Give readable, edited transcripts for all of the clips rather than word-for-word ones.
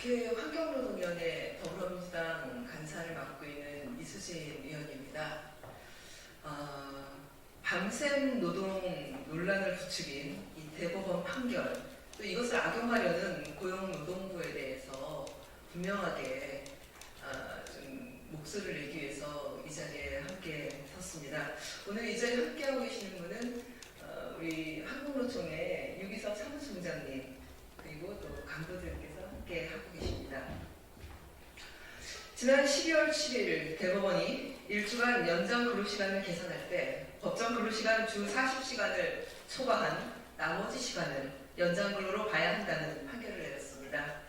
국회 환경노동위원회 더불어민주당 간사를 맡고 있는 이수진 위원입니다. 밤샘 노동 논란을 부추긴 이 대법원 판결, 또 이것을 악용하려는 고용노동부에 대해서 분명하게 좀 목소리를 내기 위해서 이 자리에 함께 섰습니다. 오늘 이 자리에 함께하고 계시는 분은 우리 한국노총의 유기석 사무총장님, 그리고 또 간부들께서 함께 하고 계십니다. 지난 12월 7일 대법원이 일주간 연장 근로시간을 개선할 때 법정 근로시간 주 40시간을 초과한 나머지 시간을 연장 근로로 봐야 한다는 판결을 내렸습니다.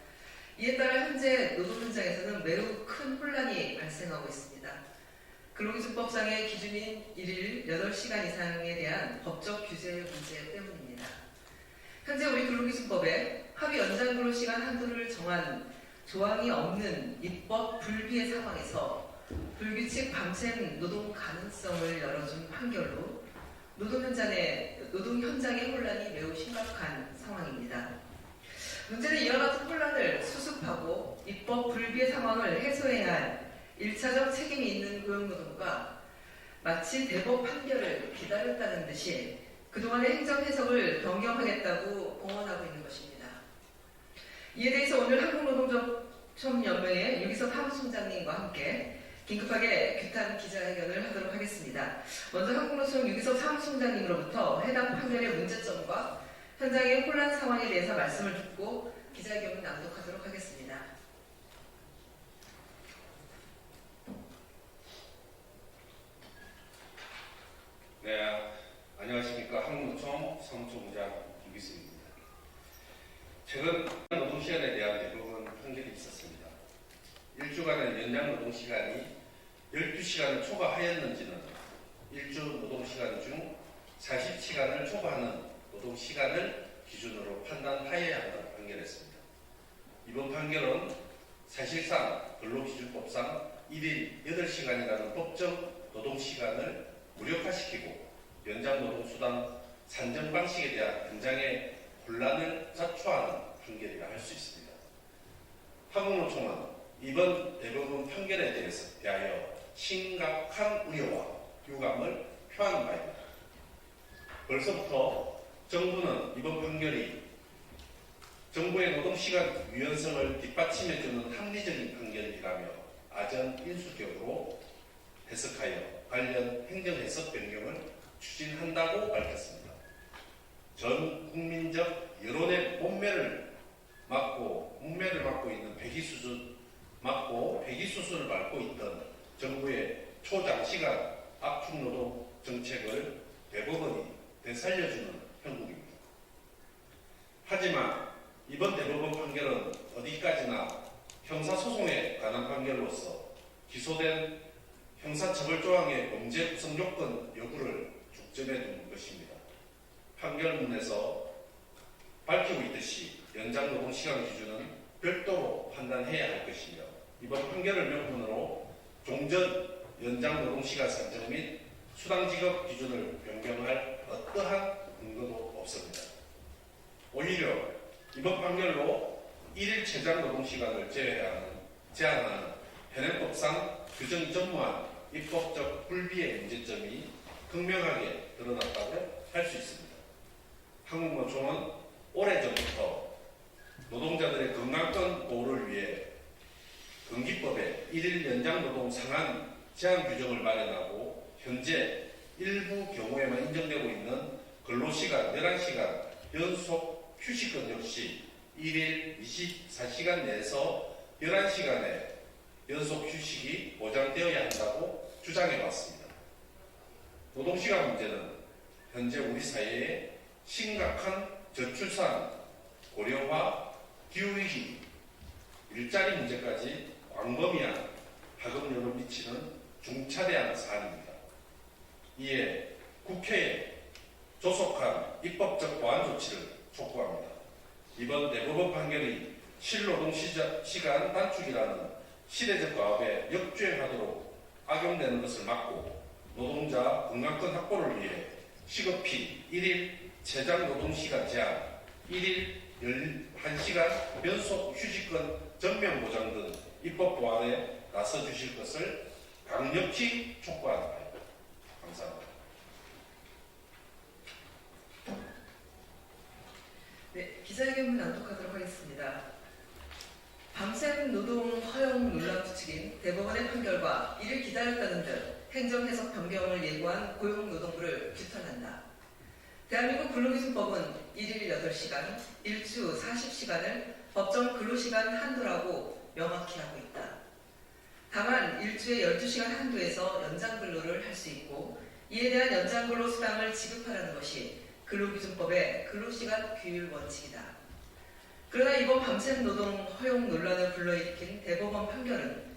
이에 따라 현재 노동 현장에서는 매우 큰 혼란이 발생하고 있습니다. 근로기준법상의 기준인 일일 8시간 이상에 대한 법적 규제 문제 때문입니다. 현재 우리 근로기준법에 합의 연장 근로시간 한도를 정한 조항이 없는 입법 불비의 상황에서 불규칙 밤샘 노동 가능성을 열어준 판결로 노동 현장의 혼란이 매우 심각한 상황입니다. 문제는 이와 같은 혼란을 수습하고 입법 불비의 상황을 해소해야 할 1차적 책임이 있는 고용노동부가 마치 대법 판결을 기다렸다는 듯이 그동안의 행정 해석을 변경하겠다고 공언하고 있는 것입니다. 이에 대해서 오늘 한국노동조합연맹의 유기석 사무총장님과 함께 긴급하게 규탄 기자회견을 하도록 하겠습니다. 먼저 한국노총 유기석 사무총장님으로부터 해당 판결의 문제점과 현장의 혼란 상황에 대해서 말씀을 듣고 기자회견을 낭독하도록 하겠습니다. 네, 안녕하십니까. 한국노총 사무총장 유기석입니다. 최근 노동시간에 대한 대법원 판결이 있었습니다. 일주간의 연장 노동시간이 12시간을 초과하였는지는 일주 노동시간 중 40시간을 초과하는 노동시간을 기준으로 판단하여야 한다고 판결했습니다. 이번 판결은 사실상 근로기준법상 일일 8시간이라는 법정 노동시간을 무력화시키고 연장노동수당 산정 방식에 대한 현장의 혼란을 자초하는 판결이라 할 수 있습니다. 한국노총은 이번 대법원 판결에 대하여 심각한 우려와 유감을 표하는 바입니다. 벌써부터 정부는 이번 판결이 정부의 노동시간 유연성을 뒷받침해주는 합리적인 판결이라며 아전인수격으로 해석하여 관련 행정해석 변경을 추진한다고 밝혔습니다. 전 국민적 여론의 문매를 막고 있는 폐기수순을 밟고 있던 정부의 초장시간 압축노동 정책을 대법원이 되살려주는 형국입니다. 하지만 이번 대법원 판결은 어디까지나 형사소송에 관한 판결로서 기소된 형사처벌조항의 범죄 구성 요건 여부를 중점에 둔 것입니다. 판결문에서 밝히고 있듯이 연장노동시간 기준은 별도로 판단해야 할 것이며 이번 판결을 명분으로 종전 연장노동시간 산정 및 수당지급 기준을 변경할 어떠한 근거도 없습니다. 오히려 이번 판결로 1일 최장 노동시간을 제한하는 현행법상 규정이 전무한 입법적 불비의 문제점이 극명하게 드러났다고 할 수 있습니다. 한국노총은 오래전부터 노동자들의 건강권 보호를 위해 근기법에 1일 연장노동 상한 제한 규정을 마련하고 현재 일부 경우에만 인정되고 있는 근로시간 11시간 연속 휴식권 역시 1일 24시간 내에서 11시간의 연속 휴식이 보장되어야 한다고 주장해왔습니다. 노동시간 문제는 현재 우리 사회에 심각한 저출산, 고령화, 기후위기, 일자리 문제까지 광범위한 파급력을 미치는 중차대한 사안입니다. 이에 국회에 조속한 입법적 보완 조치를 촉구합니다. 이번 대법원 판결이 실노동시간 단축이라는 시대적 과업에 역주행하도록 악용되는 것을 막고 노동자 건강권 확보를 위해 시급히 1일 최장 노동시간 제한, 1일 11시간 변속 휴직권 전면 보장 등 입법 보완에 나서 주실 것을 강력히 촉구한다. 감사합니다. 네, 기자회견문 낭독하도록 하겠습니다. 밤샘 노동 허용 논란 부추긴 대법원의 판결과 이를 기다렸다는 듯 행정해석 변경을 예고한 고용노동부를 규탄한다. 대한민국 근로기준법은 1일 8시간, 일주 40시간을 법정 근로시간 한도라고 명확히 하고 있다. 다만 일주에 12시간 한도에서 연장근로를 할 수 있고 이에 대한 연장근로 수당을 지급하라는 것이 근로기준법의 근로시간 규율 원칙이다. 그러나 이번 밤샘 노동 허용 논란을 불러일으킨 대법원 판결은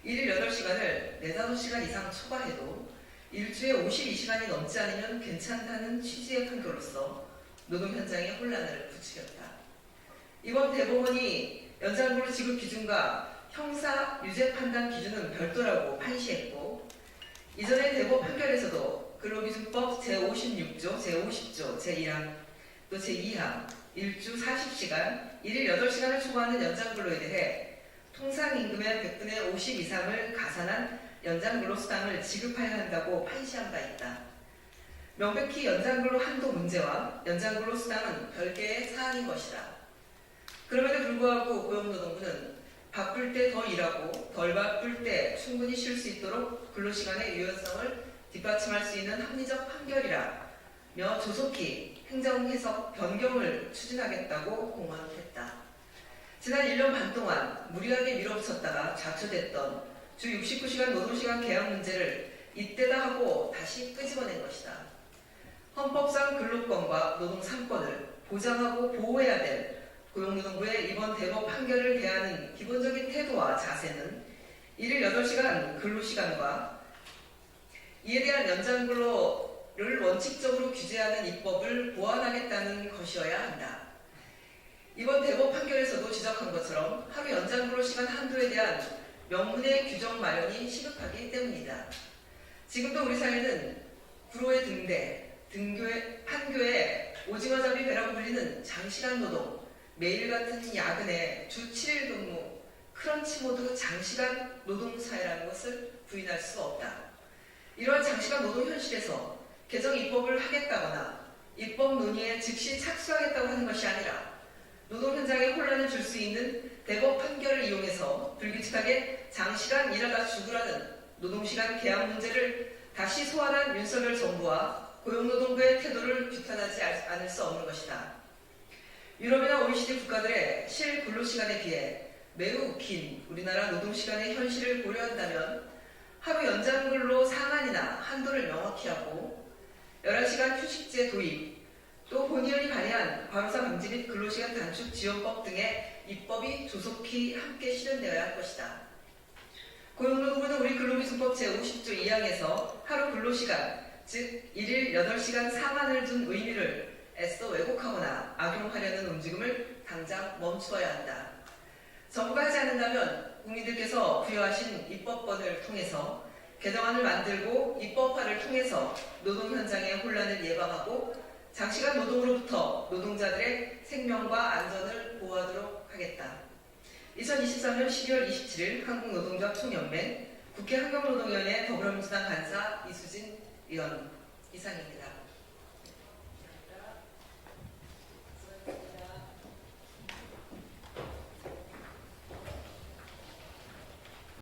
1일 8시간을 4, 5시간 이상 초과해도 일주에 52시간이 넘지 않으면 괜찮다는 취지의 판결로서 노동 현장의 혼란을 부추겼다. 이번 대법원이 연장근로 지급 기준과 형사 유죄 판단 기준은 별도라고 판시했고 이전의 대법 판결에서도 근로기준법 제56조, 제50조, 제1항, 또 제2항, 일주 40시간, 1일 8시간을 초과하는 연장근로에 대해 통상임금의 100분의 50 이상을 가산한 연장근로수당을 지급해야 한다고 판시한 바 있다. 명백히 연장근로 한도 문제와 연장근로수당은 별개의 사안인 것이다. 그럼에도 불구하고 고용노동부는 바쁠 때 더 일하고 덜 바쁠 때 충분히 쉴 수 있도록 근로시간의 유연성을 뒷받침할 수 있는 합리적 판결이라며 조속히 행정해석 변경을 추진하겠다고 공언했다. 지난 1년 반 동안 무리하게 밀어붙였다가 좌초됐던 주 69시간 노동시간 개혁 문제를 이때다 하고 다시 끄집어낸 것이다. 헌법상 근로권과 노동 3권을 보장하고 보호해야 될 고용노동부의 이번 대법 판결을 대하는 기본적인 태도와 자세는 1일 8시간 근로시간과 이에 대한 연장근로를 원칙적으로 규제하는 입법을 보완하겠다는 것이어야 한다. 이번 대법 판결에서도 지적한 것처럼 하루 연장근로 시간 한도에 대한 명문의 규정 마련이 시급하기 때문이다. 지금도 우리 사회는 구로의 등대, 판교의 오징어잡이 배라고 불리는 장시간 노동, 매일 같은 야근에 주 7일 근무, 크런치 모드 장시간 노동 사회라는 것을 부인할 수 없다. 이러한 장시간 노동 현실에서 개정 입법을 하겠다거나 입법 논의에 즉시 착수하겠다고 하는 것이 아니라 노동 현장에 혼란을 줄 수 있는 대법 판결을 이용해서 불규칙하게 장시간 일하다 죽으라는 노동시간 계약 문제를 다시 소환한 윤석열 정부와 고용노동부의 태도를 규탄하지 않을 수 없는 것이다. 유럽이나 OECD 국가들의 실 근로시간에 비해 매우 긴 우리나라 노동시간의 현실을 고려한다면 하루 연장근로 상한이나 한도를 명확히 하고 11시간 휴식제 도입, 또 본의원이 발의한 과로사 방지 및 근로시간 단축 지원법 등의 입법이 조속히 함께 실현되어야 할 것이다. 고용노동부는 우리 근로기준법 제50조 2항에서 하루 근로시간, 즉 1일 8시간 상한을 둔 의미를 애써 왜곡하거나 악용하려는 움직임을 당장 멈추어야 한다. 정부가 하지 않는다면 국민들께서 부여하신 입법권을 통해서 개정안을 만들고 입법화를 통해서 노동 현장의 혼란을 예방하고 장시간 노동으로부터 노동자들의 생명과 안전을 보호하도록 하겠다. 2023년 12월 27일 한국노동조합 총연맹 국회 환경노동위원회 더불어민주당 간사 이수진 의원 이상입니다.